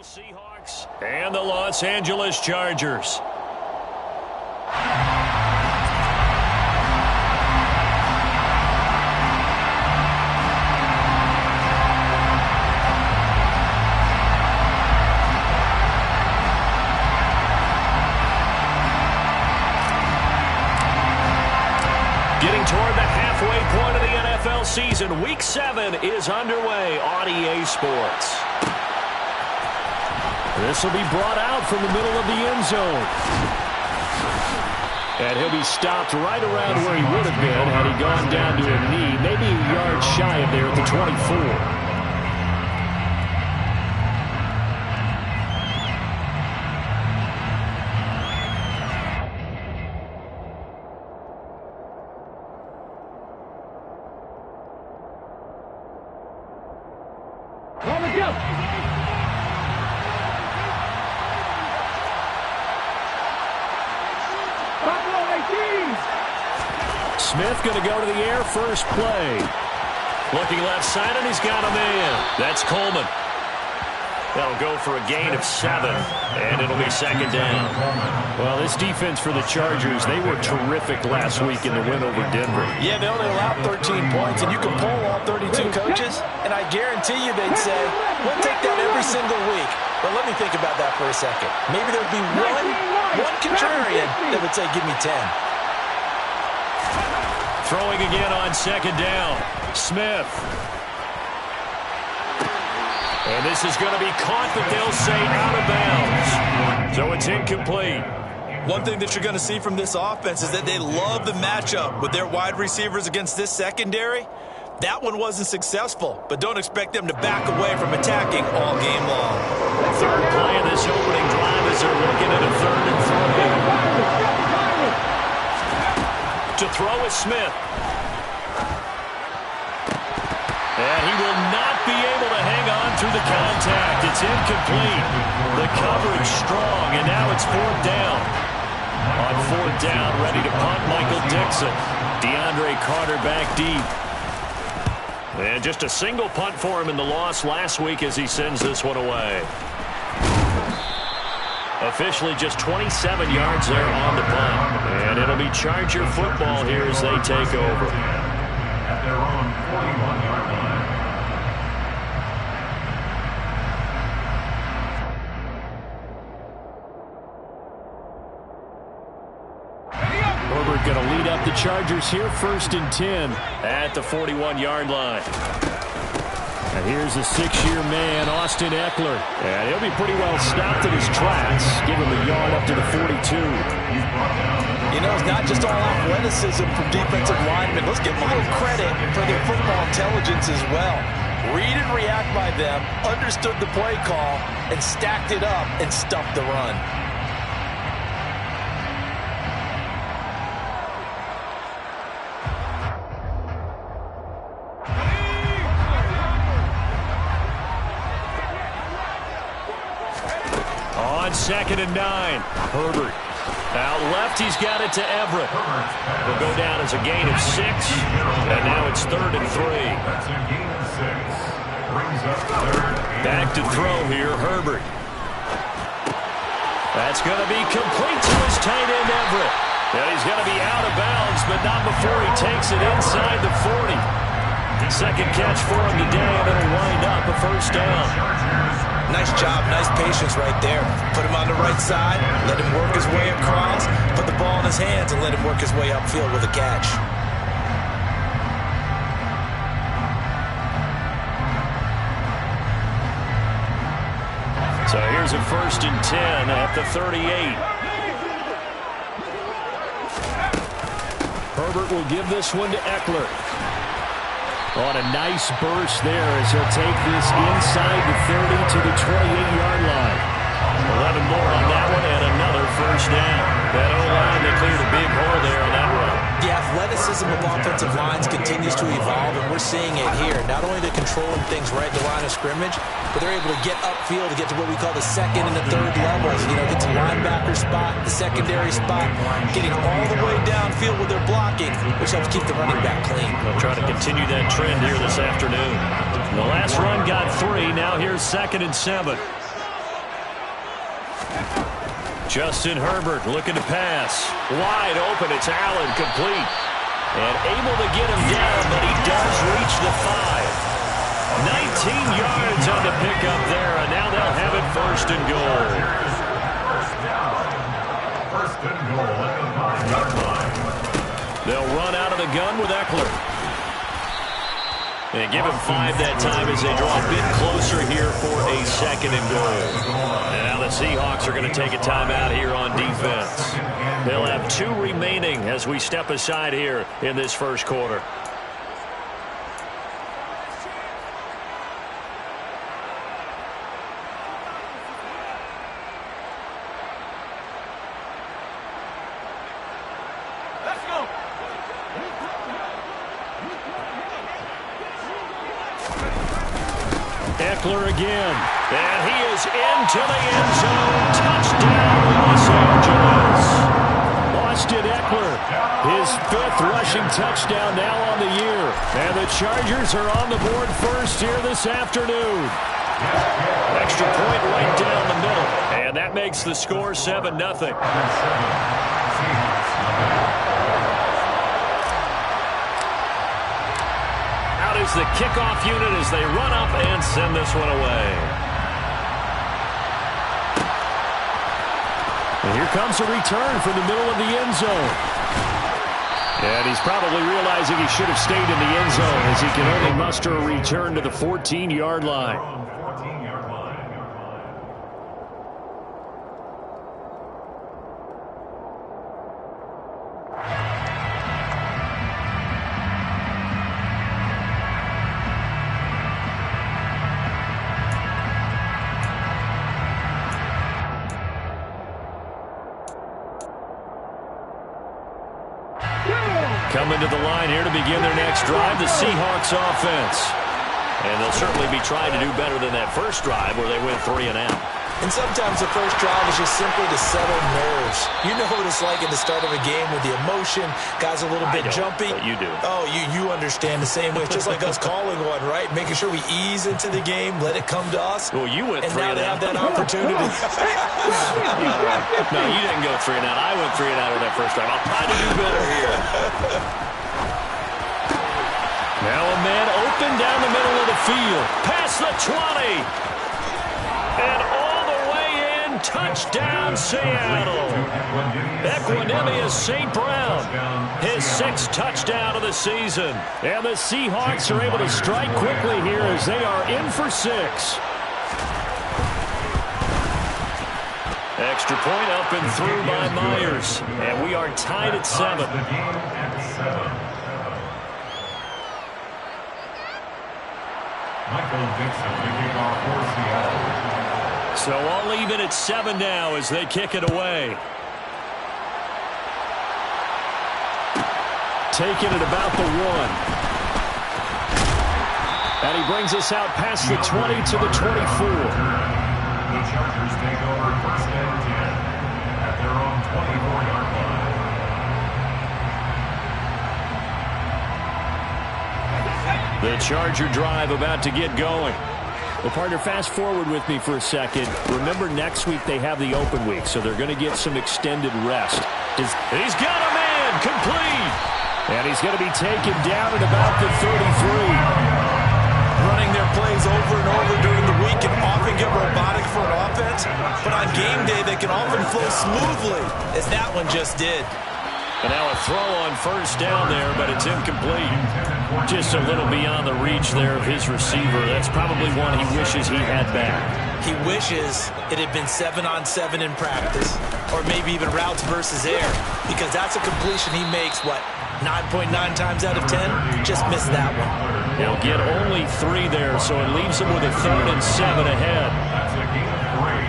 Seahawks and the Los Angeles Chargers. Getting toward the halfway point of the NFL season, Week 7 is underway on EA Sports. This will be brought out from the middle of the end zone. And he'll be stopped right around where he would have been had he gone down to a knee, maybe a yard shy of there at the 24. Smith going to go to the air first play. Looking left side, and he's got a man. That's Coleman. That'll go for a gain of 7, and it'll be second down. Well, this defense for the Chargers, they were terrific last week in the win over Denver. Yeah, they only allowed 13 points, and you can poll all 32 coaches, and I guarantee you they'd say, we'll take that every single week. But let me think about that for a second. Maybe there'd be one contrarian that would say, give me 10. Throwing again on second down. Smith. And this is going to be caught, but they'll say out of bounds. So it's incomplete. One thing that you're going to see from this offense is that they love the matchup with their wide receivers against this secondary. That one wasn't successful, but don't expect them to back away from attacking all game long. Third play of this opening drive as they're looking at a 3rd and 3. To throw is Smith. And he will not be able to hang on through the contact. It's incomplete. The coverage strong, and now it's 4th down. On 4th down, ready to punt, Michael Dixon. DeAndre Carter back deep. And just a single punt for him in the loss last week as he sends this one away. Officially just 27 yards there on the punt. And it'll be Charger football here as they take over. At their own 41-yard line. Herbert going to lead up the Chargers here, 1st and 10 at the 41-yard line. And here's the 6-year man, Austin Eckler. And he'll be pretty well stopped in his tracks. Give him a yard up to the 42. You know, it's not just all athleticism from defensive linemen. Let's give them a little credit for their football intelligence as well. Read and react by them, understood the play call, and stacked it up and stuffed the run. On 2nd and 9, Herbert. Out left, he's got it to Everett. Will go down as a gain of 6, and now it's 3rd and 3. Back to throw here, Herbert. That's going to be complete to his tight end, Everett. And he's going to be out of bounds, but not before he takes it inside the 40. Second catch for him today, and it'll wind up a 1st down. Nice job, nice patience right there. Put him on the right side, let him work his way across, put the ball in his hands, and let him work his way upfield with a catch. So here's a 1st and 10 at the 38. Herbert will give this one to Eckler. On a nice burst there as he'll take this inside the 30 to the 28-yard line. 11 more on that one and another 1st down. That O-line, they cleared a big hole there on that run. The athleticism of offensive lines continues to evolve, and we're seeing it here. Not only they're controlling things right at the line of scrimmage, but they're able to get upfield to get to what we call the 2nd and the 3rd levels. You know, get to linebacker spot, the secondary spot, getting all the way downfield with their blocking, which helps keep the running back clean. They'll try to continue that trend here this afternoon. The last run got 3. Now here's 2nd and 7. Justin Herbert looking to pass. Wide open. It's Allen, complete. And able to get him down, but he does reach the 5. 19 yards on the pickup there, and now they'll have it first and goal. First and goal at the 5-yard line. They'll run out of the gun with Eckler. And give him 5 that time as they draw a bit closer here for a second and goal. And now the Seahawks are going to take a timeout here on defense. They'll have 2 remaining as we step aside here in this first quarter. Eckler again, and he is into the end zone. Touchdown, Los Angeles. Austin Eckler, his 5th rushing touchdown now on the year. And the Chargers are on the board first here this afternoon. Extra point right down the middle, and that makes the score 7-0. Is the kickoff unit as they run up and send this one away. And here comes a return from the middle of the end zone. And he's probably realizing he should have stayed in the end zone as he can only muster a return to the 14-yard line. Coming to the line here to begin their next drive, the Seahawks offense. And they'll certainly be trying to do better than that first drive where they went 3 and out. And sometimes the first drive is just simply to settle nerves. You know what it's like at the start of a game with the emotion. Guys are a little bit jumpy. But you do. Oh, you understand the same way. It's just like us calling one, right? Making sure we ease into the game, let it come to us. Well, you went 3 and out. And now they have that opportunity. No, you didn't go 3 and out. I went 3 and out on that first drive. I'll try to do better here. Now a man open down the middle of the field. Past the 20. And all the way in. Touchdown, Seattle. Equanimeous St. Brown. His 6th touchdown of the season. And the Seahawks are able to strike quickly here as they are in for 6. Extra point up and through by Myers. And we are tied at 7. Michael Dixon, the kickoff for Seattle. So all even at 7 now as they kick it away. Taking it about the 1. And he brings us out past the 20 to the 24. The Chargers take over 1st and 10 at their own 24-yard line. The Charger drive about to get going. Well, partner, fast forward with me for a second. Remember, next week they have the open week, so they're going to get some extended rest. He's got a man, complete. And he's going to be taken down at about the 33. Running their plays over and over during the week can often get robotic for an offense, but on game day they can often flow smoothly, as that one just did. And now a throw on first down there, but it's incomplete. Just a little beyond the reach there of his receiver. That's probably one he wishes he had back. He wishes it had been 7-on-7 in practice, or maybe even routes versus air, because that's a completion he makes, 9.9 times out of 10? Just missed that one. They'll get only 3 there, so it leaves him with a 3rd and 7 ahead. That's a gain of 3.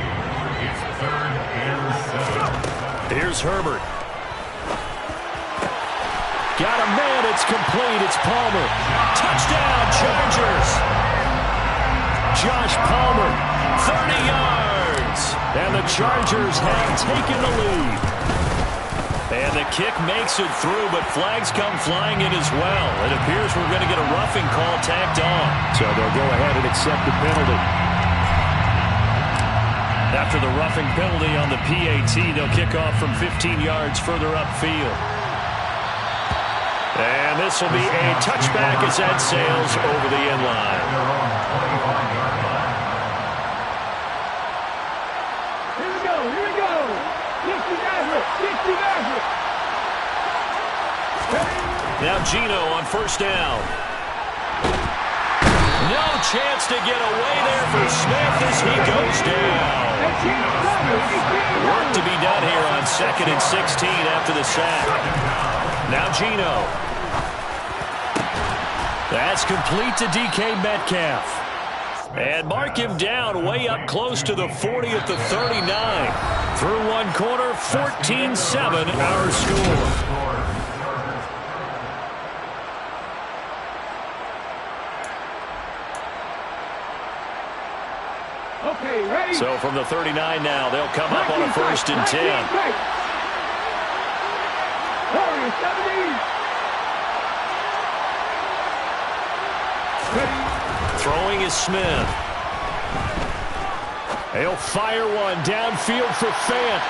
It's 3rd and 7. Here's Herbert. Got a man, it's complete, it's Palmer. Touchdown, Chargers. Josh Palmer, 30 yards. And the Chargers have taken the lead. And the kick makes it through, but flags come flying in as well. It appears we're going to get a roughing call tacked on. So they'll go ahead and accept the penalty. After the roughing penalty on the PAT, they'll kick off from 15 yards further upfield. And this will be a touchback as that sails over the end line. Here we go. Dixie Maverick. Now Geno on first down. No chance to get away there for Smith as he goes down. Work to be done here on 2nd and 16 after the sack. Now Geno. That's complete to DK Metcalf. And mark him down way up close to the 40 at the 39. Through one quarter, 14-7 our score. Okay, ready? So from the 39 now, they'll come up on a 1st and 10. 17. Throwing is Smith. He'll fire one downfield for Fant.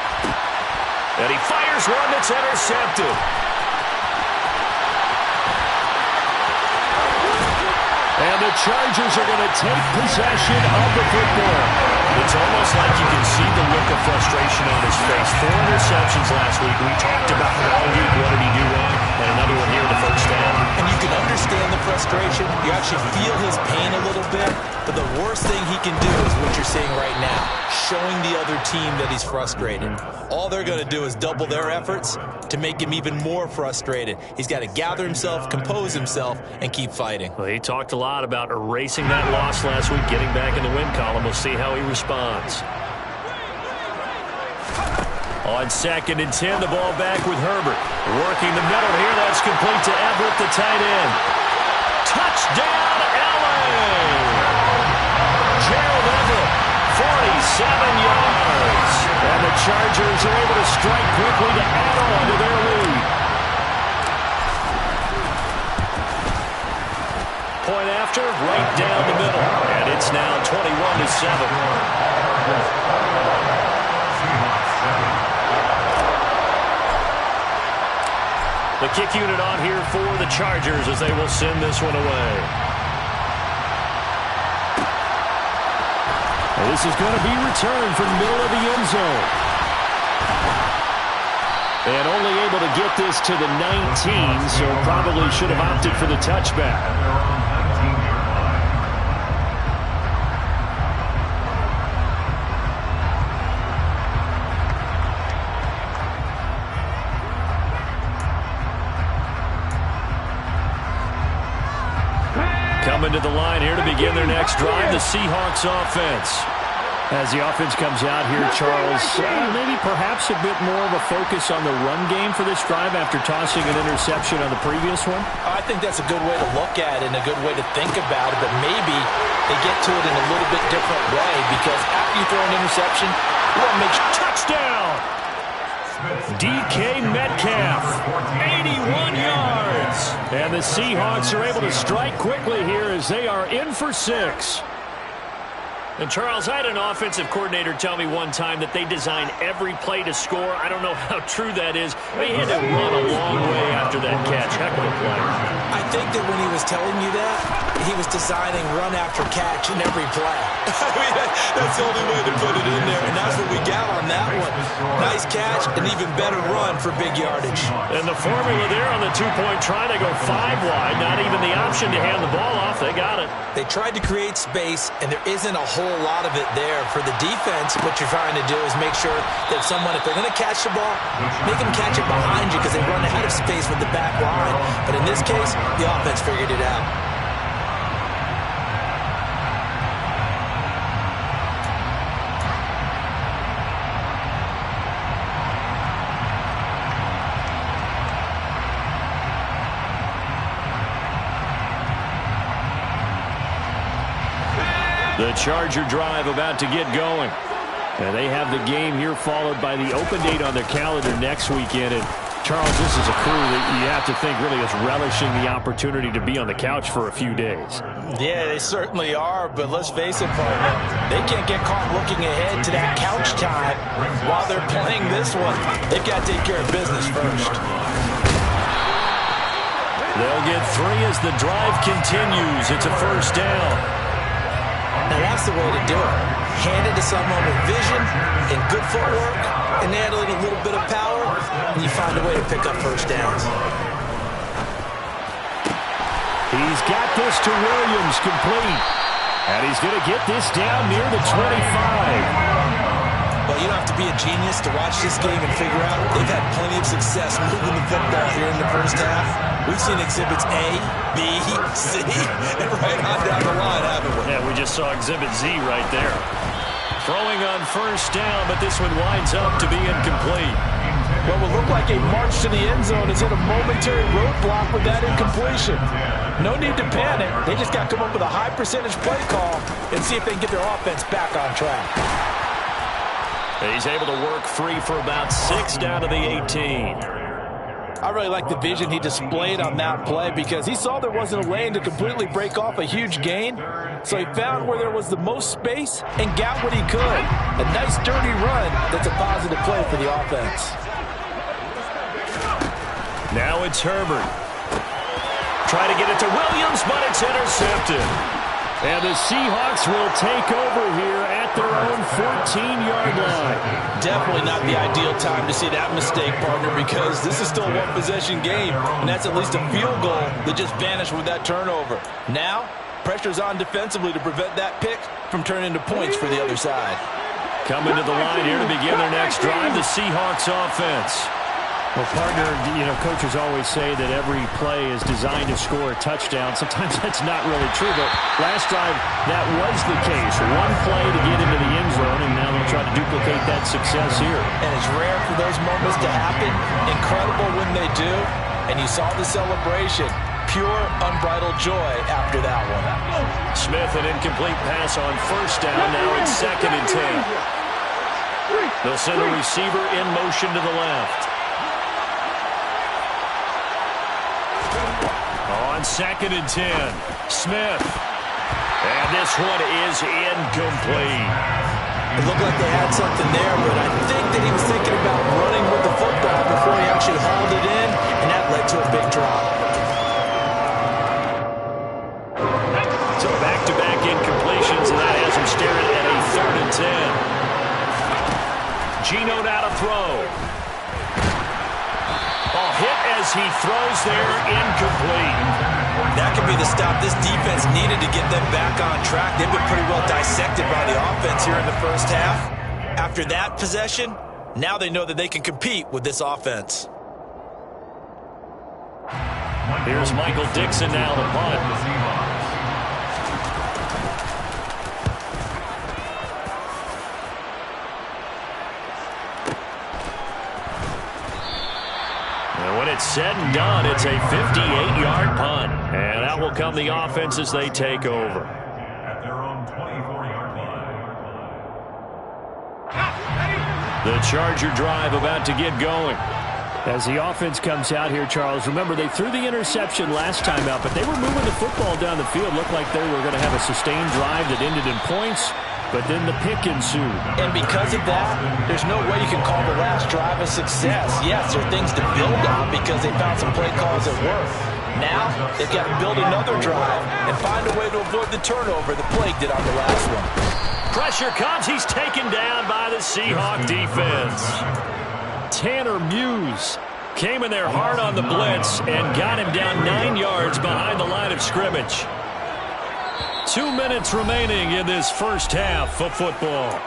And he fires one that's intercepted. And the Chargers are going to take possession of the football. It's almost like you can see the look of frustration on his face. 4 interceptions last week. We talked about all week. What did he do wrong? And another one here in the first half. And you can understand the frustration. You actually feel his pain a little bit. But the worst thing he can do is what you're seeing right now, showing the other team that he's frustrated. All they're going to do is double their efforts to make him even more frustrated. He's got to gather himself, compose himself, and keep fighting. Well, he talked a lot about erasing that loss last week, getting back in the win column. We'll see how he responds. On 2nd and 10, the ball back with Herbert. Working the middle here. That's complete to Everett, the tight end. Touchdown, LA! Gerald Everett, 47 yards. And the Chargers are able to strike quickly to add on to their lead. Point after, right down the middle. And it's now 21-7. The kick unit on here for the Chargers as they will send this one away. And this is going to be returned from the middle of the end zone. And only able to get this to the 19, so probably should have opted for the touchback. Coming to the line here to begin their next drive, the Seahawks offense. As the offense comes out here, Charles, maybe perhaps a bit more of a focus on the run game for this drive after tossing an interception on the previous one? I think that's a good way to look at it and a good way to think about it, but maybe they get to it in a little bit different way because after you throw an interception, you want to make sure. Touchdown! DK Metcalf, 81 yards. And the Seahawks are able to strike quickly here as they are in for 6. And, Charles, I had an offensive coordinator tell me one time that they design every play to score. I don't know how true that is. But he had to run a long way after that catch. Heck of a play. I think that when he was telling you that, he was designing run after catch in every play. I mean, that's the only way to put it in there, and that's what we got on that one. Nice catch, an even better run for big yardage. And the formula there on the two-point try to go 5 wide. Not even the option to hand the ball off. They got it. They tried to create space, and there isn't a whole lot of it there. For the defense, what you're trying to do is make sure that if they're going to catch the ball, make them catch it behind you because they run out of space with the back line. But in this case, the offense figured it out. The Charger drive about to get going. And they have the game here followed by the open date on their calendar next weekend. And Charles, this is a crew that you have to think really is relishing the opportunity to be on the couch for a few days. Yeah, they certainly are, but let's face it, partner, they can't get caught looking ahead to that couch time while they're playing this one. They've got to take care of business first. They'll get 3 as the drive continues. It's a first down. Now that's the way to do it. Hand it to someone with vision and good footwork, and add a little bit of power, and you find a way to pick up first downs. He's got this to Williams, complete. And he's going to get this down near the 25. Well, you don't have to be a genius to watch this game and figure out they've had plenty of success moving the football here in the first half. We've seen exhibits A, B, C, and right on down the line, haven't we? Yeah, we just saw exhibit Z right there. Throwing on first down, but this one winds up to be incomplete. What will look like a march to the end zone is hit a momentary roadblock with that incompletion. No need to panic. They just got to come up with a high percentage play call and see if they can get their offense back on track. He's able to work free for about 6 down to the 18. I really like the vision he displayed on that play because he saw there wasn't a lane to completely break off a huge gain. So he found where there was the most space and got what he could. A nice dirty run that's a positive play for the offense. Now it's Herbert. Try to get it to Williams, but it's intercepted. And the Seahawks will take over here at their own 14-yard line. Definitely not the ideal time to see that mistake, partner, because this is still a one-possession game, and that's at least a field goal that just vanished with that turnover. Now, pressure's on defensively to prevent that pick from turning into points for the other side. Coming to the line here to begin their next drive, the Seahawks offense. Well, partner, you know, coaches always say that every play is designed to score a touchdown. Sometimes that's not really true, but last drive, that was the case. One play to get into the end zone, and now they'll try to duplicate that success here. And it's rare for those moments to happen. Incredible when they do. And you saw the celebration. Pure, unbridled joy after that one. Smith, an incomplete pass on first down. Now it's 2nd and 10. They'll send a receiver in motion to the left. On 2nd and 10, Smith. And this one is incomplete. It looked like they had something there, but I think that he was thinking about running with the football before he actually hauled it in, and that led to a big drop. So back-to-back incompletions, and that has him staring at a 3rd and 10. Geno now to throw. Ball hit as he throws there, incomplete. That could be the stop this defense needed to get them back on track. They've been pretty well dissected by the offense here in the first half. After that possession, now they know that they can compete with this offense. Here's Michael Dixon now to punt. And when it's said and done, it's a 58-yard punt. And out will come the offense as they take over. At their own 24-yard line. The Charger drive about to get going. As the offense comes out here, Charles, remember they threw the interception last time out, but they were moving the football down the field. Looked like they were going to have a sustained drive that ended in points, but then the pick ensued. And because of that, there's no way you can call the last drive a success. Yes, there are things to build on because they found some play calls that work. Now, they've got to build another drive and find a way to avoid the turnover the plague did on the last one. Pressure comes. He's taken down by the Seahawk defense. Tanner Muse came in there hard on the blitz and got him down 9 yards behind the line of scrimmage. 2 minutes remaining in this first half of football.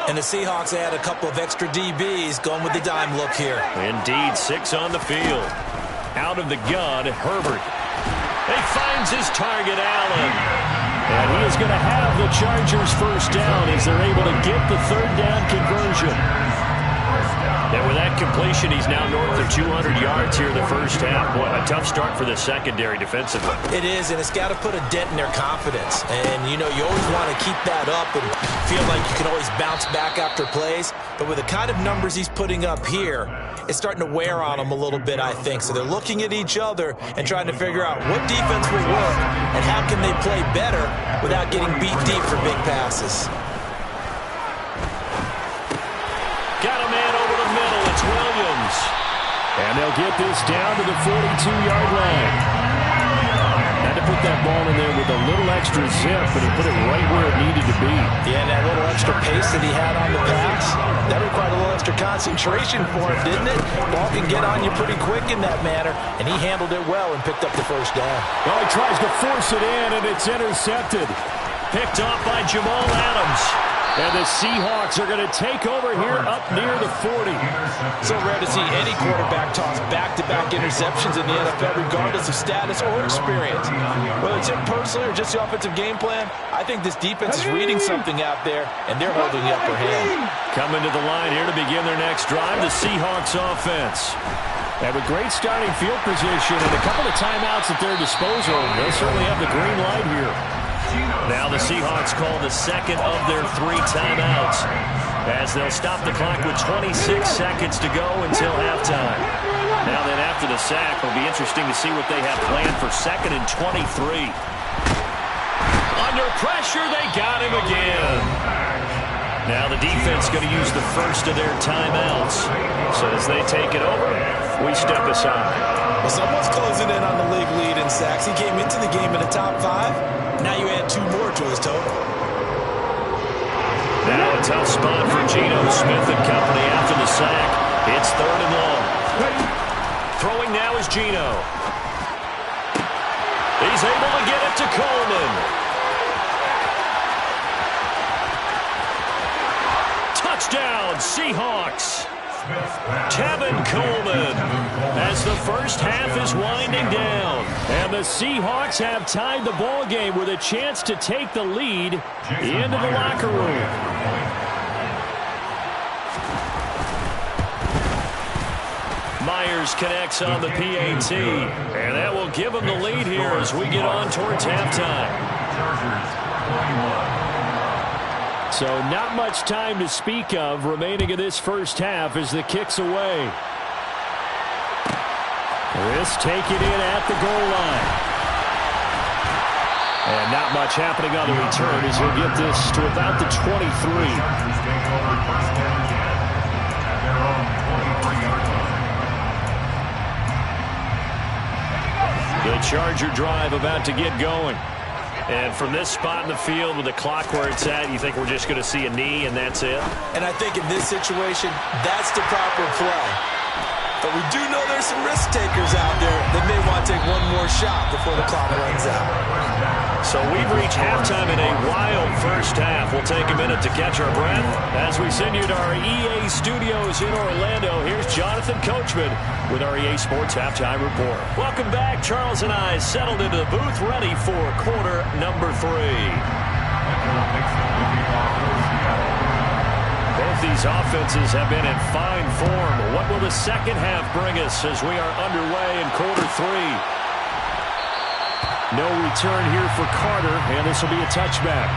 And the Seahawks add a couple of extra DBs going with the dime look here. Indeed, 6 on the field. Out of the gun, Herbert. He finds his target, Allen. And he is going to have the Chargers first down as they're able to get the 3rd down conversion. And with that completion, he's now north of 200 yards here in the first half. Boy, a tough start for the secondary defensively. It is, and it's got to put a dent in their confidence. And, you know, you always want to keep that up and feel like you can always bounce back after plays. But with the kind of numbers he's putting up here, it's starting to wear on them a little bit, I think. So they're looking at each other and trying to figure out what defense will work and how can they play better without getting beat deep for big passes. Got a man over the middle. It's Williams. And they'll get this down to the 42-yard line. Had to put that ball in there with a little extra zip, but he put it right where it needed to be. Yeah, and that little extra pace that he had on the pass, that required a little extra concentration for him, didn't it? Ball can get on you pretty quick in that manner, and he handled it well and picked up the first down. Well, he tries to force it in, and it's intercepted. Picked off by Jamal Adams. And the Seahawks are going to take over here up near the 40. So rare to see any quarterback toss back-to-back interceptions in the NFL, regardless of status or experience. Whether it's him personally or just the offensive game plan, I think this defense is reading something out there, and they're holding the upper hand. Coming to the line here to begin their next drive, the Seahawks offense. They have a great starting field position and a couple of timeouts at their disposal. They'll certainly have the green light here. Now the Seahawks call the second of their 3 timeouts as they'll stop the clock with 26 seconds to go until halftime. Now then, after the sack, it'll be interesting to see what they have planned for 2nd and 23. Under pressure, they got him again. Now the defense going to use the first of their timeouts. So as they take it over, we step aside. Well, someone's closing in on the league lead in sacks. He came into the game in the top 5. Now you add 2 more to his total. Now a tough spot for Geno Smith and company after the sack. It's 3rd and long. Throwing now is Geno. He's able to get it to Coleman. Touchdown, Seahawks. Tevin Coleman as the first half is winding down. And the Seahawks have tied the ball game with a chance to take the lead into the locker room. Myers connects on the PAT, and that will give him the lead here as we get on towards halftime. So not much time to speak of remaining in this first half as the kick's away. This taken in at the goal line. And not much happening on the return as he'll get this to about the 23. The Charger drive about to get going. And from this spot in the field with the clock where it's at, you think we're just going to see a knee and that's it? And I think in this situation, that's the proper play. But we do know there's some risk takers out there that may want to take one more shot before the clock runs out. So we've reached halftime in a wild first half. We'll take a minute to catch our breath as we send you to our EA studios in Orlando. Here's Jonathan Coachman with our EA Sports Halftime Report. Welcome back. Charles and I settled into the booth ready for quarter number 3. Both these offenses have been in fine form. What will the second half bring us as we are underway in quarter 3? No return here for Carter, and this will be a touchback.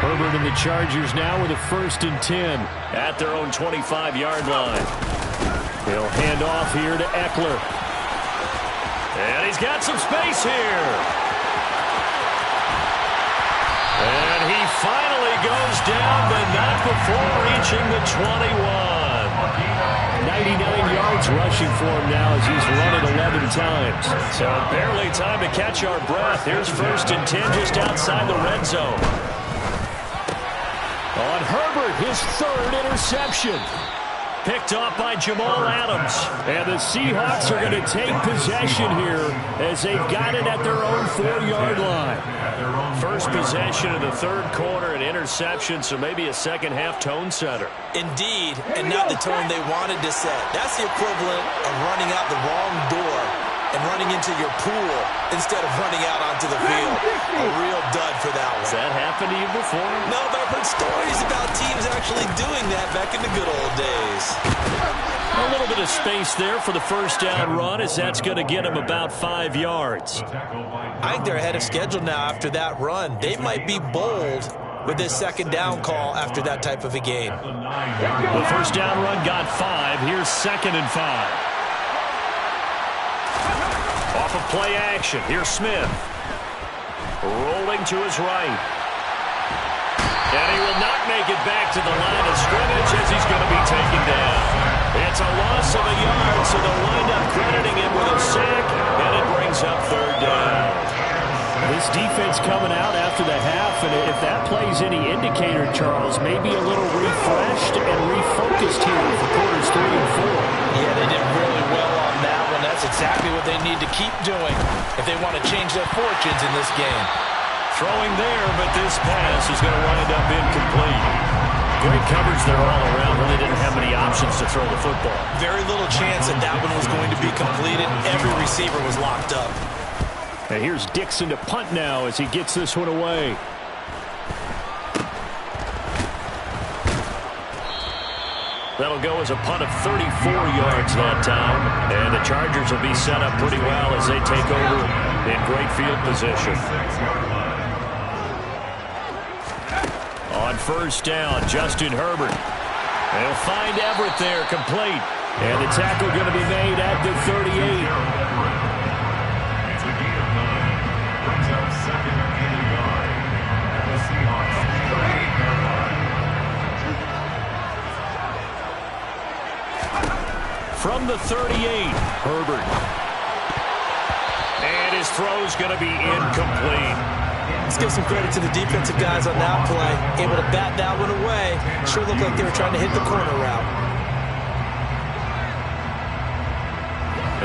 Herbert and the Chargers now with a 1st and 10. At their own 25-yard line. They'll hand off here to Eckler. And he's got some space here. And he finally goes down, but not before reaching the 21. 99 yards rushing for him now as he's run it 11 times. So barely time to catch our breath. Here's 1st and 10 just outside the red zone. On Herbert, his 3rd interception. Picked off by Jamal Adams. And the Seahawks are going to take possession here as they've got it at their own 4-yard line. First possession of the 3rd quarter, an interception, so maybe a second half tone setter. Indeed, and not the tone they wanted to set. That's the equivalent of running out the wrong door and running into your pool instead of running out onto the field. A real dud for that one. Has that happened to you before? No, but I've heard stories about teams actually doing that back in the good old days. A little bit of space there for the first down run, as that's going to get him about 5 yards. I think they're ahead of schedule now after that run. They might be bold with this second down call after that type of a game. The first down run got 5. Here's 2nd and 5. Off of play action. Here's Smith. Rolling to his right. And he will not make it back to the line of scrimmage as he's going to be taken down. It's a loss of a yard, so they'll wind up crediting him with a sack, and it brings up 3rd down. This defense coming out after the half, and if that plays any indicator, Charles, maybe a little refreshed and refocused here for quarters 3 and 4. Yeah, they did really well on that one. That's exactly what they need to keep doing if they want to change their fortunes in this game. Throwing there, but this pass is going to wind up incomplete. Great coverage there all around. Really didn't have many options to throw the football. Very little chance that that one was going to be completed. Every receiver was locked up. And here's Dixon to punt now as he gets this one away. That'll go as a punt of 34 yards that time. And the Chargers will be set up pretty well as they take over in great field position. On first down, Justin Herbert. They'll find Everett there, complete. And the tackle going to be made at the 38. It's a gain of 9. Brings up 2nd and 9 at the Seahawks 38-yard line. From the 38, Herbert. And his throw's going to be incomplete. Let's give some credit to the defensive guys on that play. Able to bat that one away. Sure looked like they were trying to hit the corner route.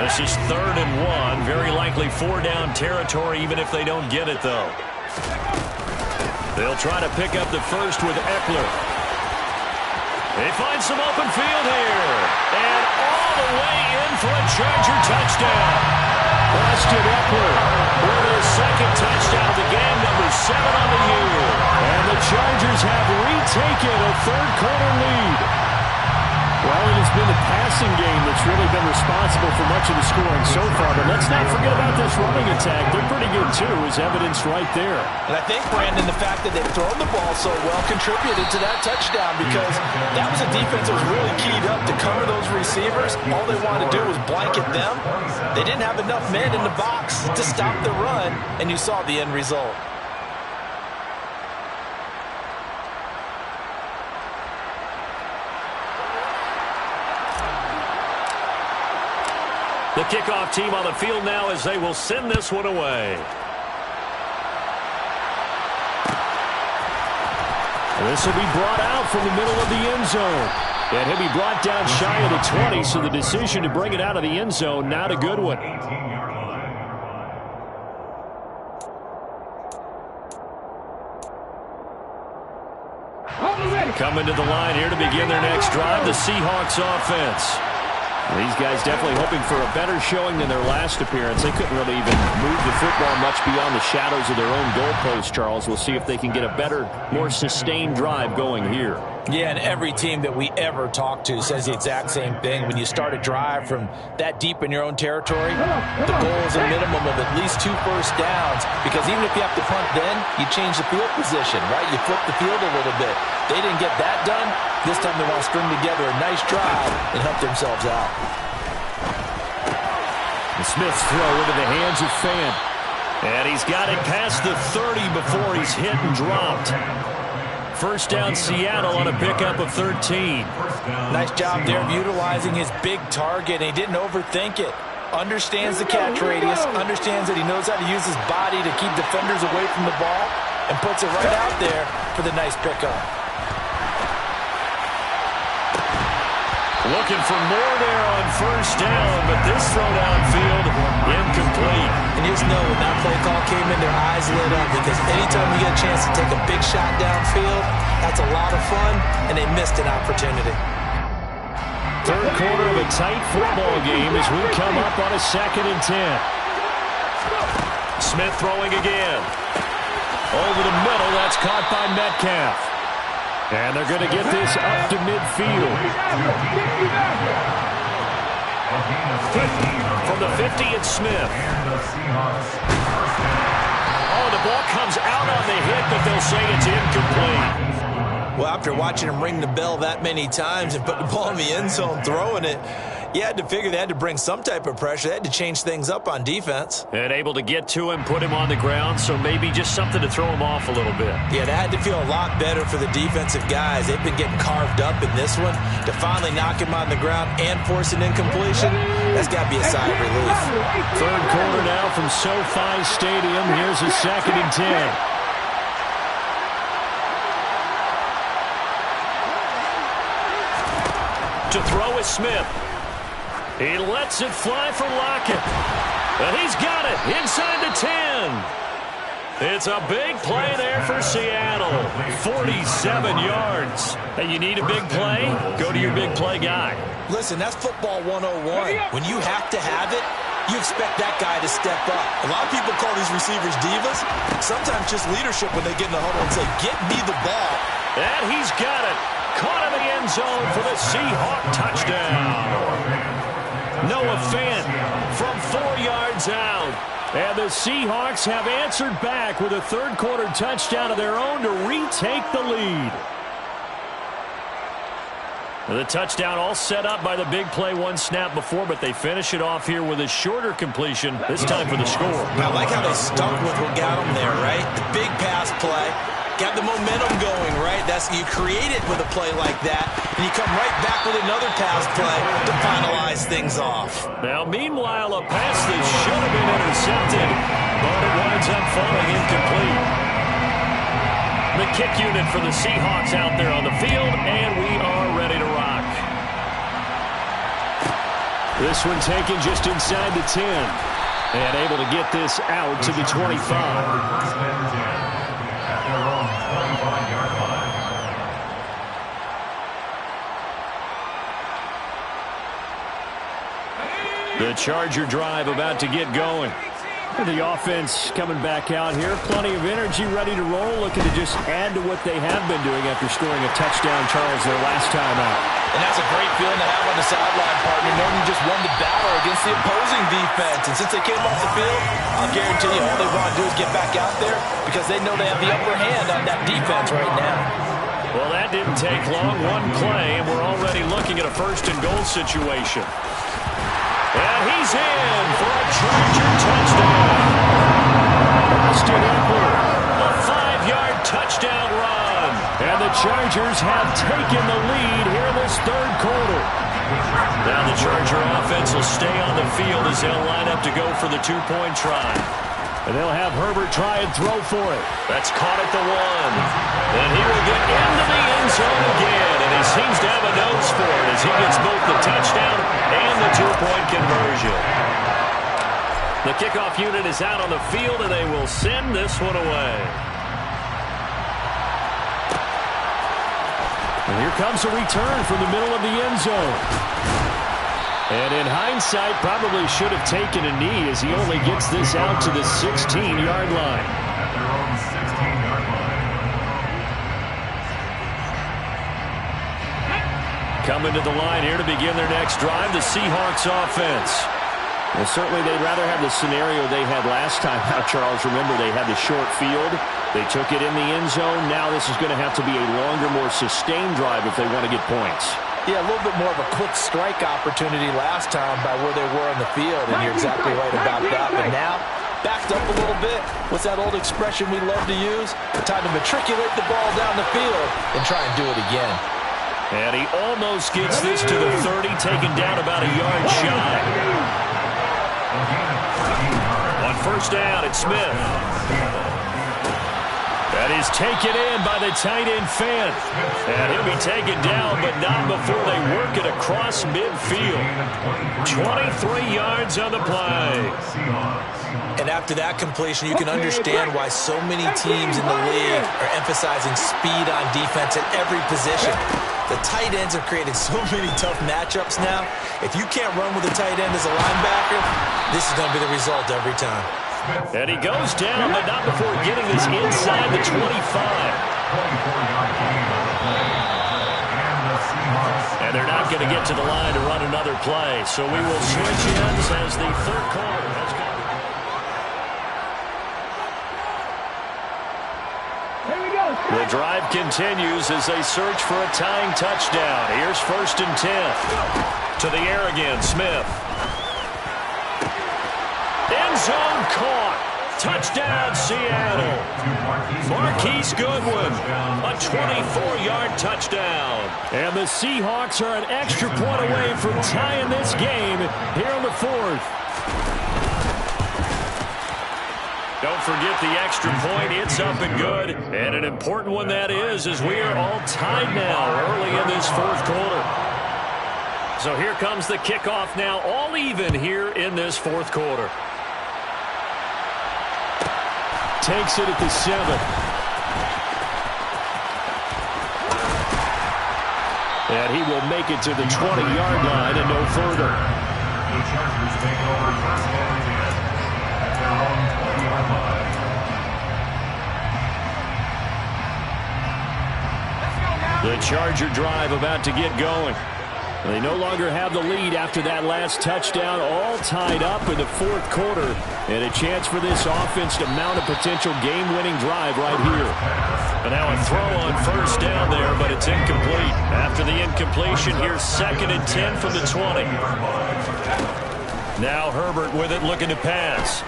This is 3rd and 1. Very likely 4-down territory, even if they don't get it, though. They'll try to pick up the first with Eckler. They find some open field here. And all the way in for a Charger touchdown. Austin Eckler with his 2nd touchdown of the game, number 7 on the year. And the Chargers have retaken a 3rd-quarter lead. Well, it has been the passing game that's really been responsible for much of the scoring so far. But let's not forget about this running attack. They're pretty good, too, as evidenced right there. And I think, Brandon, the fact that they've thrown the ball so well contributed to that touchdown because that was a defense that was really keyed up to cover those receivers. All they wanted to do was blanket them. They didn't have enough men in the box to stop the run, and you saw the end result. The kickoff team on the field now as they will send this one away. This will be brought out from the middle of the end zone. And he'll be brought down shy of the 20, so the decision to bring it out of the end zone, not a good one. 18-yard line. Coming to the line here to begin their next drive, the Seahawks offense. These guys definitely hoping for a better showing than their last appearance. They couldn't really even move the football much beyond the shadows of their own goalpost, Charles. We'll see if they can get a better, more sustained drive going here. Yeah, and every team that we ever talk to says the exact same thing. When you start a drive from that deep in your own territory, the goal is a minimum of at least 2 first downs, because even if you have to punt then, you change the field position, right? You flip the field a little bit. They didn't get that done. This time they want to string together a nice drive and help themselves out. And Smith's throw into the hands of Fant. And he's got it past the 30 before he's hit and dropped. First down Seattle on a pickup of 13. Nice job there of utilizing his big target. And he didn't overthink it. Understands the catch radius. Understands that he knows how to use his body to keep defenders away from the ball. And puts it right out there for the nice pickup. Looking for more there on first down, but this throw downfield incomplete. And you just know when that play call came in, their eyes lit up, because anytime you get a chance to take a big shot downfield, that's a lot of fun, and they missed an opportunity. Third quarter of a tight football game as we come up on a 2nd and 10. Smith throwing again. Over the middle, that's caught by Metcalf. And they're going to get this up to midfield. From the 50, it's Smith. Oh, the ball comes out on the hit, but they'll say it's incomplete. Well, after watching him ring the bell that many times and put the ball in the end zone throwing it, you had to figure they had to bring some type of pressure. They had to change things up on defense. And able to get to him, put him on the ground, so maybe just something to throw him off a little bit. Yeah, that had to feel a lot better for the defensive guys. They've been getting carved up in this one. To finally knock him on the ground and force an incompletion, that's got to be a sigh of relief. Third quarter now from SoFi Stadium. Here's a 2nd and 10. To throw is Smith. He lets it fly for Lockett. And he's got it inside the 10. It's a big play there for Seattle. 47 yards. Hey, you need a big play? Go to your big play guy. Listen, that's football 101. When you have to have it, you expect that guy to step up. A lot of people call these receivers divas. Sometimes just leadership when they get in the huddle and say, get me the ball. And he's got it. Caught in the end zone for the Seahawk touchdown. Noah Fant from 4 yards out. And the Seahawks have answered back with a third quarter touchdown of their own to retake the lead. The touchdown all set up by the big play one snap before, but they finish it off here with a shorter completion, this time for the score. I like how they stuck with what got them there, right? The big pass play. Got the momentum going, right? You create it with a play like that, and you come right back with another pass play to finalize things off. Now, meanwhile, a pass that should have been intercepted, but it winds up falling incomplete. The kick unit for the Seahawks out there on the field, and we are ready to rock. This one taken just inside the 10, and able to get this out to the 25. The Charger drive about to get going. The offense coming back out here. Plenty of energy, ready to roll, looking to just add to what they have been doing after scoring a touchdown, Charles, their last time out. And that's a great feeling to have on the sideline, partner, knowing you just won the battle against the opposing defense. And since they came off the field, I'll guarantee you all they want to do is get back out there because they know they have the upper hand on that defense right now. Well, that didn't take long. One play, and we're already looking at a 1st and goal situation. And he's in for a Charger touchdown. Austin Ekeler, a 5-yard touchdown run. And the Chargers have taken the lead here in this third quarter. Now the Charger offense will stay on the field as they'll line up to go for the 2-point try. And they'll have Herbert try and throw for it. That's caught at the 1. And he will get into the end zone again. And he seems to have a nose for it as he gets both the touchdown and the 2-point conversion. The kickoff unit is out on the field, and they will send this one away. And here comes a return from the middle of the end zone. And in hindsight, probably should have taken a knee as he only gets this out to the 16-yard line. Coming to the line here to begin their next drive, the Seahawks offense. Well, certainly they'd rather have the scenario they had last time out, Charles. Remember, they had the short field. They took it in the end zone. Now this is going to have to be a longer, more sustained drive if they want to get points. Yeah, a little bit more of a quick strike opportunity last time by where they were on the field, and you're exactly right about that. But now, backed up a little bit. What's that old expression we love to use? Time to matriculate the ball down the field and try and do it again. And he almost gets this to the 30, taken down about a yard shy. On 1st down, it's Smith. That is taken in by the tight end Fant. And he'll be taken down, but not before they work it across midfield. 23 yards on the play. And after that completion, you can understand why so many teams in the league are emphasizing speed on defense at every position. The tight ends have created so many tough matchups now. If you can't run with a tight end as a linebacker, this is going to be the result every time. And he goes down, but not before getting this inside the 25. And they're not going to get to the line to run another play. So we will switch ends as the third quarter has gone. The drive continues as they search for a tying touchdown. Here's 1st and 10. To the air again, Smith. End zone caught. Touchdown, Seattle. Marquise Goodwin, a 24-yard touchdown. And the Seahawks are an extra point away from tying this game here in the 4th. Don't forget the extra point. It's up and good. And an important one that is, as we are all tied now early in this 4th quarter. So here comes the kickoff now, all even here in this 4th quarter. Takes it at the 7. And he will make it to the 20-yard line and no further. The Chargers take over 1st and 10 at their own 20-yard line. The Charger drive about to get going. They no longer have the lead after that last touchdown, all tied up in the 4th quarter. And a chance for this offense to mount a potential game-winning drive right here. And now a throw on 1st down there, but it's incomplete. After the incompletion, here's 2nd and 10 from the 20. Now Herbert with it, looking to pass.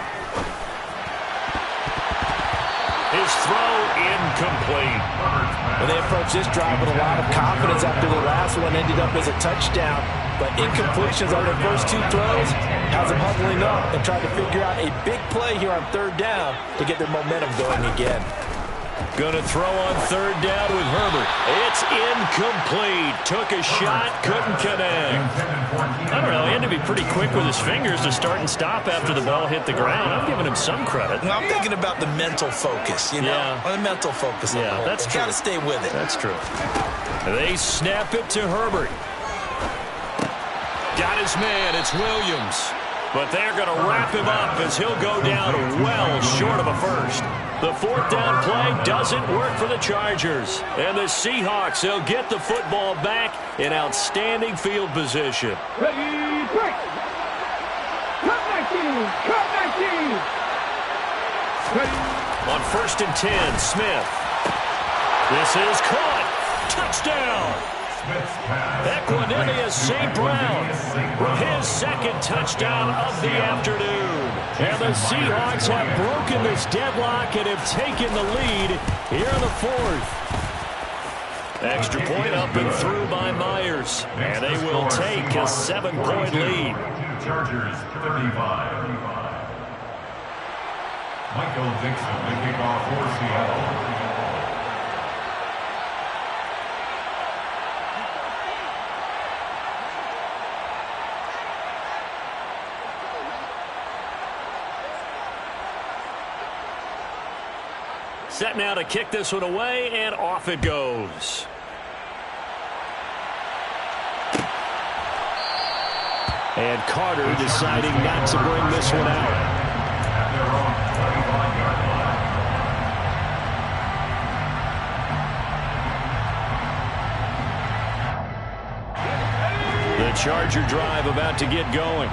His throw incomplete. Well, they approached this drive with a lot of confidence after the last one ended up as a touchdown. But incompletions on their first 2 throws has them huddling up and trying to figure out a big play here on 3rd down to get their momentum going again. Going to throw on 3rd down with Herbert. It's incomplete. Took a shot, couldn't connect. I don't know, he had to be pretty quick with his fingers to start and stop after the ball hit the ground. I'm giving him some credit. Well, I'm thinking about the mental focus, you know? Yeah. The mental focus. Yeah, that's true. Got to stay with it. That's true. They snap it to Herbert. Got his man, it's Williams. But they're going to wrap him up as he'll go down well short of a first. The 4th down play doesn't work for the Chargers. And the Seahawks, they'll get the football back in outstanding field position. Ready, break. Cut 19. Cut 19. Ready. On 1st and 10, Smith. This is caught. Touchdown. Equanimeous St. Brown with his 2nd touchdown of the afternoon. And the Seahawks have broken this deadlock and have taken the lead here in the 4th. Extra point up and through by Myers. And they will take a 7-point lead. Chargers 35. Michael Dixon making off for Seattle. Set now to kick this one away, and off it goes. And Carter deciding not to bring this one out. At their own 25-yard line. The Charger drive about to get going.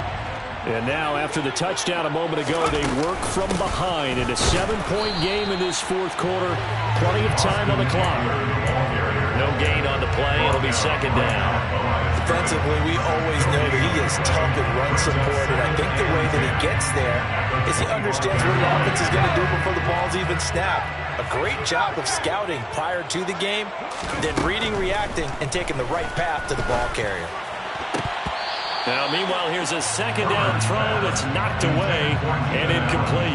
And now, after the touchdown a moment ago, they work from behind in a 7-point game in this 4th quarter. Plenty of time on the clock. No gain on the play. It'll be 2nd down. Defensively, we always know that he is tough in run support, and I think the way that he gets there is he understands what the offense is going to do before the ball's even snapped. A great job of scouting prior to the game, then reading, reacting, and taking the right path to the ball carrier. Now, meanwhile, here's a 2nd down throw that's knocked away and incomplete.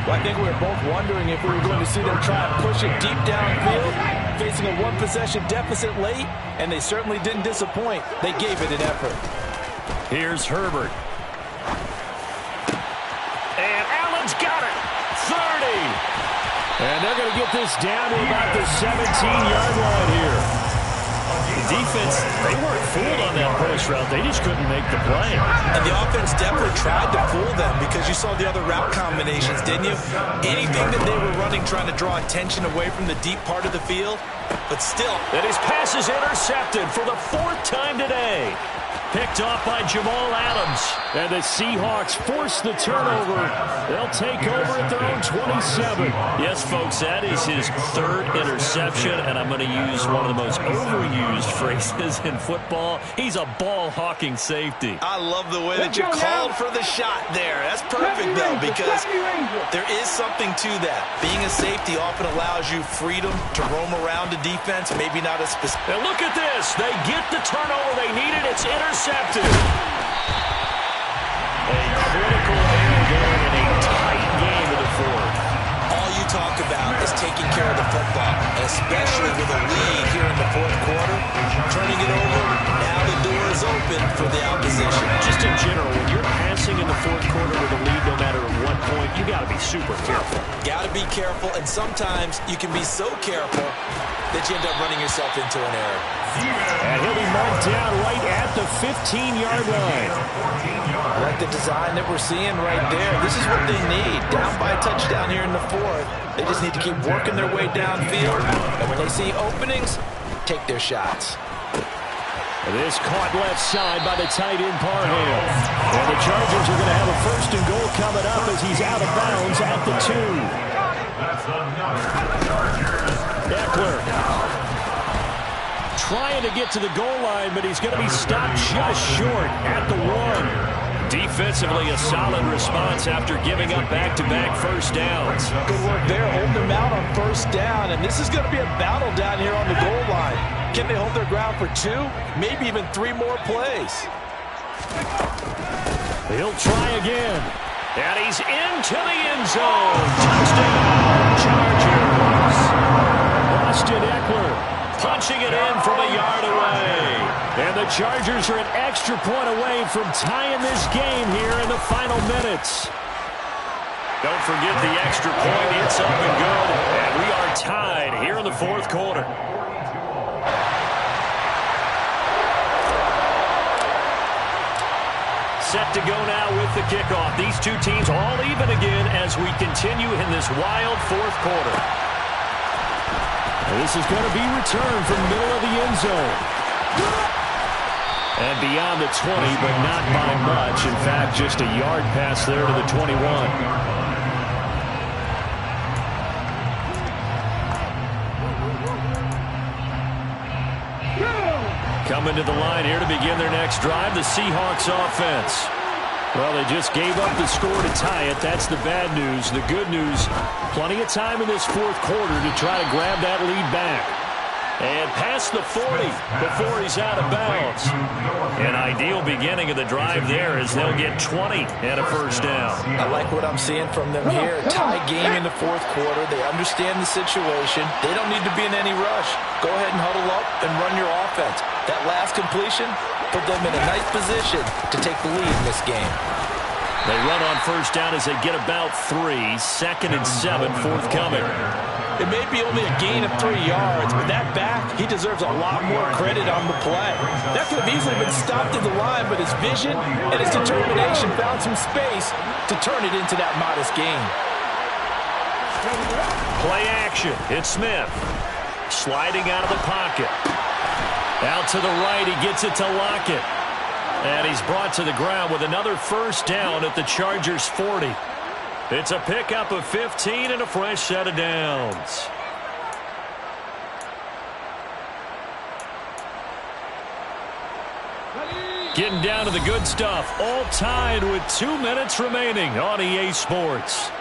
Well, I think we were both wondering if we were going to see them try and push it deep downfield, facing a 1-possession deficit late, and they certainly didn't disappoint. They gave it an effort. Here's Herbert. And Allen's got it. 30. And they're going to get this down to about the 17-yard line here. The defense, they weren't fooled on that post route. They just couldn't make the play. And the offense definitely tried to fool them because you saw the other route combinations, didn't you? Anything that they were running trying to draw attention away from the deep part of the field, but still. And his pass is intercepted for the 4th time today. Picked off by Jamal Adams. And the Seahawks force the turnover. They'll take over at their own 27. Yes, folks, that is his 3rd interception, and I'm going to use one of the most overused phrases in football. He's a ball-hawking safety. I love the way that you called for the shot there. That's perfect, though, because there is something to that. Being a safety often allows you freedom to roam around the defense, maybe not a specific. And look at this. They get the turnover they needed. It's intercepted. A critical error there in a tight game in the 4th. All you talk about is taking care of the football, especially with a lead here in the 4th quarter. Turning it over, now the door is open for the opposition. Just in general, when you're passing in the 4th quarter with a lead, no matter at what point, you got to be super careful. Got to be careful, and sometimes you can be so careful that you end up running yourself into an error. And he'll be marked down right at the 15-yard line. I like the design that we're seeing right there. This is what they need. Down by a touchdown here in the 4th. They just need to keep working their way downfield. And when they see openings, take their shots. This caught left side by the tight end Parham. And the Chargers are going to have a 1st and goal coming up as he's out of bounds at the 2. That's another for the Chargers. Eckler trying to get to the goal line, but he's going to be stopped just short at the 1. Defensively, a solid response after giving up back-to-back first downs. Good work there, holding them out on 1st down, and this is going to be a battle down here on the goal line. Can they hold their ground for 2, maybe even 3 more plays? He'll try again. And he's into the end zone. Touchdown, Chargers. Austin Eckler punching it in from a yard away. And the Chargers are an extra point away from tying this game here in the final minutes. Don't forget the extra point. It's up and good. And we are tied here in the 4th quarter. Set to go now with the kickoff. These two teams all even again as we continue in this wild 4th quarter. This is going to be returned from the middle of the end zone. And beyond the 20, but not by much. In fact, just a yard pass there to the 21. Coming to the line here to begin their next drive, the Seahawks offense. Well, they just gave up the score to tie it. That's the bad news. The good news, plenty of time in this 4th quarter to try to grab that lead back. And past the 40 before he's out of bounds. An ideal beginning of the drive there as they'll get 20 and a 1st down. I like what I'm seeing from them here. Tie game in the 4th quarter. They understand the situation. They don't need to be in any rush. Go ahead and huddle up and run your offense. That last completion put them in a nice position to take the lead in this game. They run on 1st down as they get about 3. 2nd and 7 forthcoming. It may be only a gain of 3 yards, but that back, he deserves a lot more credit on the play. That could have easily been stopped at the line, but his vision and his determination found some space to turn it into that modest gain. Play action. It's Smith. Sliding out of the pocket. Out to the right, he gets it to Lockett. And he's brought to the ground with another 1st down at the Chargers' 40. It's a pickup of 15 and a fresh set of downs. Getting down to the good stuff. All tied with 2 minutes remaining on EA Sports.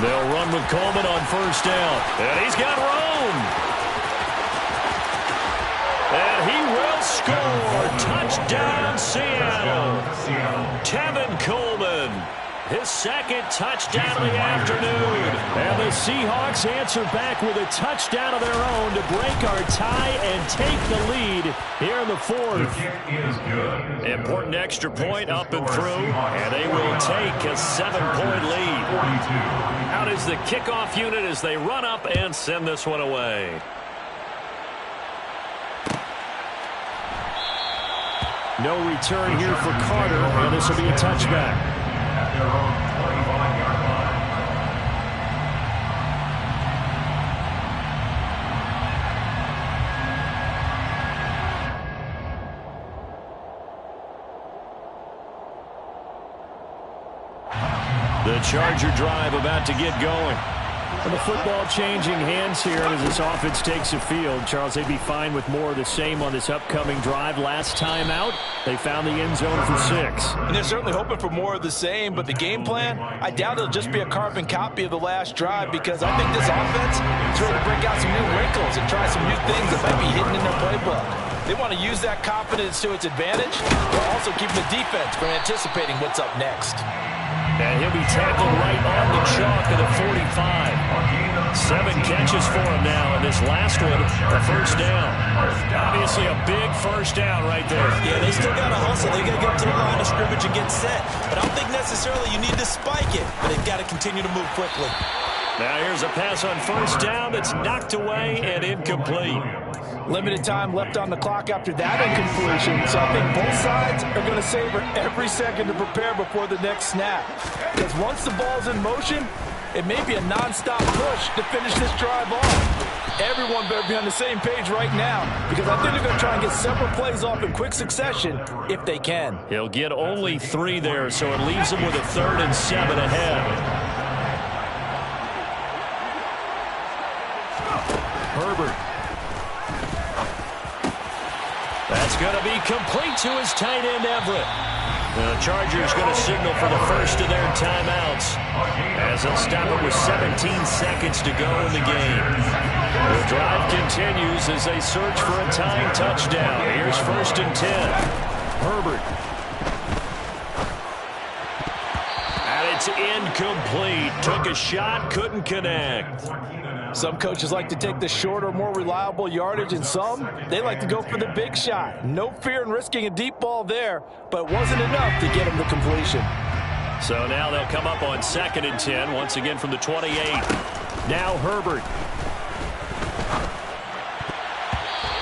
They'll run with Coleman on 1st down. And he's got room. And he will score. Touchdown, Seattle. Tevin Coleman. His second touchdown of the afternoon. And the Seahawks answer back with a touchdown of their own to break our tie and take the lead here in the fourth. The kick is good. Important extra point up and through, and they will take a 7-point lead. 42. Out is the kickoff unit as they run up and send this one away. No return here for Carter, and this will be a touchback. At their own 25-yard line. The Charger drive about to get going. And the football changing hands here as this offense takes the field. Charles, they'd be fine with more of the same on this upcoming drive. Last time out, they found the end zone for 6. And they're certainly hoping for more of the same, but the game plan, I doubt it'll just be a carbon copy of the last drive, because I think this offense is ready to break out some new wrinkles and try some new things that might be hidden in their playbook. They want to use that confidence to its advantage, but also keep the defense from anticipating what's up next. And he'll be tackled right on the chalk of the 45. 7 catches for him now, and this last one, a first down. Obviously a big first down right there. Yeah, they still got to hustle. They got to get to the line of scrimmage and get set. But I don't think necessarily you need to spike it, but they've got to continue to move quickly. Now here's a pass on first down that's knocked away and incomplete. Limited time left on the clock after that incompletion, so I think both sides are going to savor every second to prepare before the next snap. Because once the ball's in motion, it may be a non-stop push to finish this drive off. Everyone better be on the same page right now, because I think they're going to try and get several plays off in quick succession if they can. He'll get only 3 there, so it leaves him with a 3rd and 7 ahead. Herbert. That's going to be complete to his tight end, Everett. The Chargers going to signal for the first of their timeouts as they'll stop it with 17 seconds to go in the game. The drive continues as they search for a tying touchdown. Here's 1st and 10. Herbert. And it's incomplete. Took a shot, couldn't connect. Some coaches like to take the shorter, more reliable yardage, and some, they like to go for the big shot. No fear in risking a deep ball there, but it wasn't enough to get him the completion. So now they'll come up on 2nd and 10, once again from the 28. Now Herbert.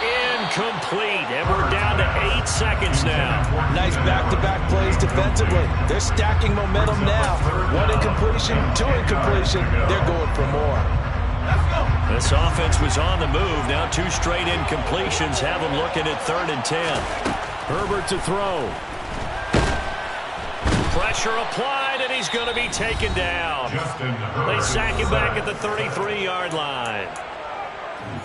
Incomplete, and we're down to 8 seconds now. Nice back-to-back plays defensively. They're stacking momentum now. 1 incompletion, 2 incompletion. They're going for more. This offense was on the move. Now 2 straight incompletions have them looking at 3rd and 10. Herbert to throw. Pressure applied, and he's going to be taken down. They sack him back at the 33-yard line.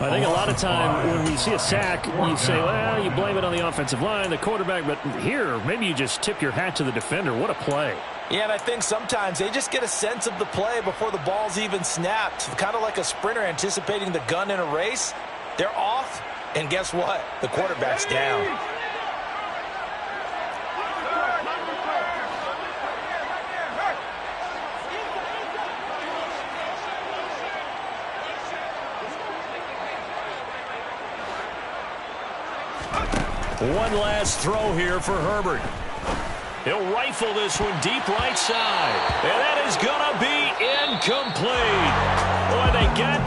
I think a lot of time when we see a sack, you say, well, you blame it on the offensive line, the quarterback, but here, maybe you just tip your hat to the defender. What a play. Yeah, and I think sometimes they just get a sense of the play before the ball's even snapped. Kind of like a sprinter anticipating the gun in a race. They're off, and guess what? The quarterback's down. One last throw here for Herbert. He'll rifle this one deep right side. And that is going to be incomplete. Boy, they got the